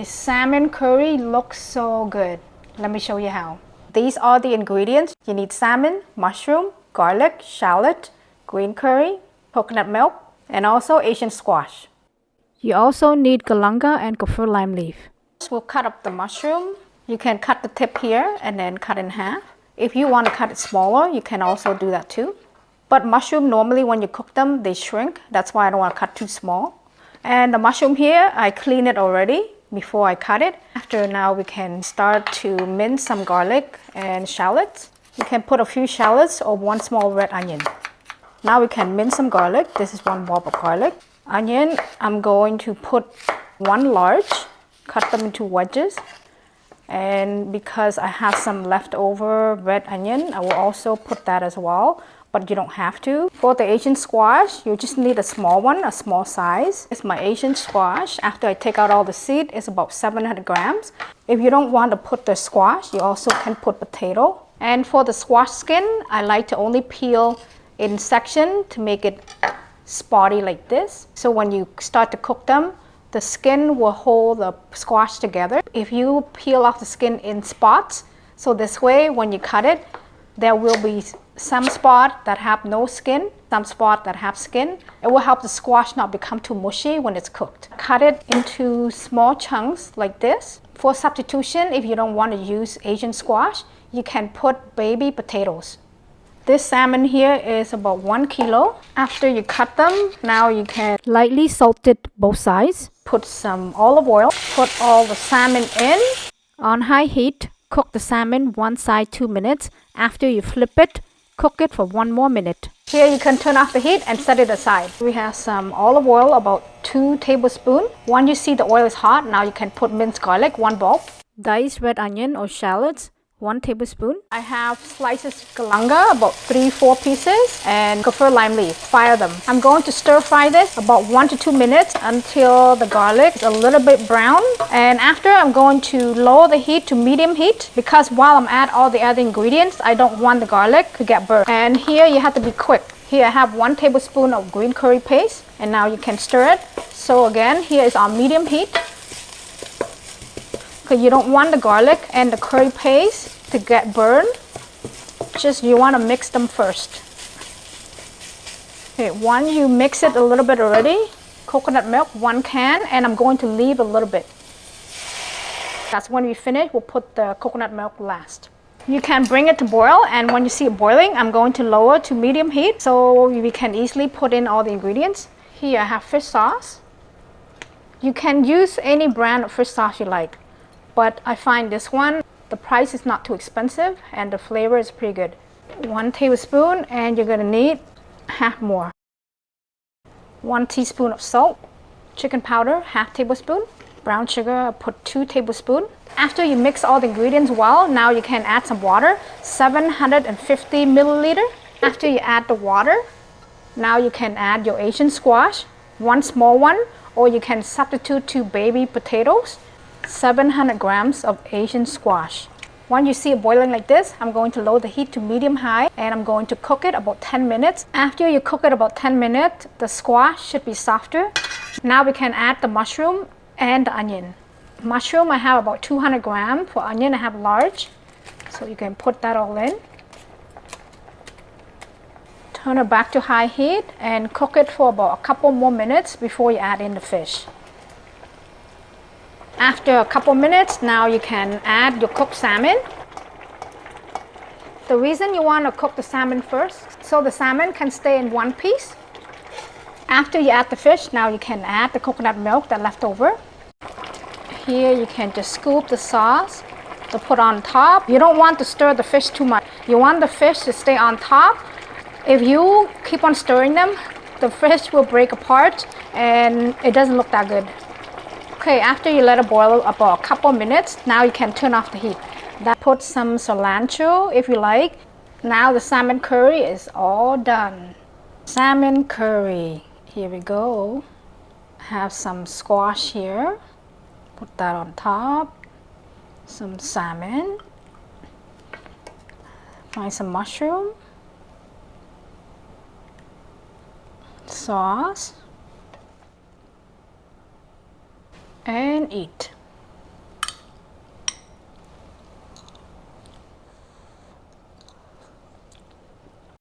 salmon curry looks so good. Let me show you how. These are the ingredients. You need salmon, mushroom, garlic, shallot, green curry, coconut milk, and also Asian squash. You also need galanga and kaffir lime leaf. We'll cut up the mushroom. You can cut the tip here and then cut in half. If you want to cut it smaller, you can also do that too. But mushroom, normally when you cook them, they shrink. That's why I don't want to cut too small. And the mushroom here, I cleaned it already before I cut it. After now, we can start to mince some garlic and shallots. You can put a few shallots or one small red onion. Now we can mince some garlic. This is one bulb of garlic. Onion, I'm going to put one large, cut them into wedges. And because I have some leftover red onion, I will also put that as well, but you don't have to. For the Asian squash, you just need a small one, a small size. It's my Asian squash. After I take out all the seed, it's about 700 grams. If you don't want to put the squash, you also can put potato. And for the squash skin, I like to only peel in section to make it spotty like this. So when you start to cook them, the skin will hold the squash together. If you peel off the skin in spots, so this way when you cut it, there will be some spots that have no skin, some spots that have skin. It will help the squash not become too mushy when it's cooked. Cut it into small chunks like this. For substitution, if you don't want to use Asian squash, you can put baby potatoes. This salmon here is about 1 kilo. After you cut them, now you can lightly salt it both sides. Put some olive oil. Put all the salmon in. On high heat, cook the salmon one side 2 minutes. After you flip it, cook it for 1 more minute. Here you can turn off the heat and set it aside. We have some olive oil, about 2 tablespoons. Once you see the oil is hot, now you can put minced garlic, 1 bulb. Diced red onion or shallots, 1 tablespoon. I have slices galanga, about 3-4 pieces, and kaffir lime leaf. Fire them. I'm going to stir fry this about 1 to 2 minutes until the garlic is a little bit brown. And after, I'm going to lower the heat to medium heat because while I'm add all the other ingredients, I don't want the garlic to get burnt. And here you have to be quick. Here I have 1 tablespoon of green curry paste, and now you can stir it. So again, here is our medium heat. Because you don't want the garlic and the curry paste to get burned. Just you want to mix them first. Okay, once you mix it a little bit already, coconut milk 1 can, and I'm going to leave a little bit. That's when we finish, we'll put the coconut milk last. You can bring it to boil, and when you see it boiling, I'm going to lower to medium heat so we can easily put in all the ingredients. Here I have fish sauce. You can use any brand of fish sauce you like. But I find this one, the price is not too expensive and the flavor is pretty good. 1 tablespoon, and you're gonna need half more. 1 teaspoon of salt, chicken powder, half tablespoon, brown sugar, I put 2 tablespoons. After you mix all the ingredients well, now you can add some water, 750 milliliter. After you add the water, now you can add your Asian squash, 1 small one, or you can substitute 2 baby potatoes. 700 grams of Asian squash. Once you see it boiling like this, I'm going to lower the heat to medium high and I'm going to cook it about 10 minutes. After you cook it about 10 minutes, the squash should be softer. Now we can add the mushroom and the onion. Mushroom, I have about 200 grams. For onion, I have large. So you can put that all in. Turn it back to high heat and cook it for about a couple more minutes before you add in the fish. After a couple minutes, now you can add your cooked salmon. The reason you want to cook the salmon first, so the salmon can stay in one piece. After you add the fish, now you can add the coconut milk that left over. Here you can just scoop the sauce to put on top. You don't want to stir the fish too much. You want the fish to stay on top. If you keep on stirring them, the fish will break apart and it doesn't look that good. Okay, after you let it boil about a couple minutes, now you can turn off the heat. Put some cilantro if you like. Now the salmon curry is all done. Salmon curry. Here we go. Have some squash here. Put that on top. Some salmon. Find some mushroom. Sauce. And eat.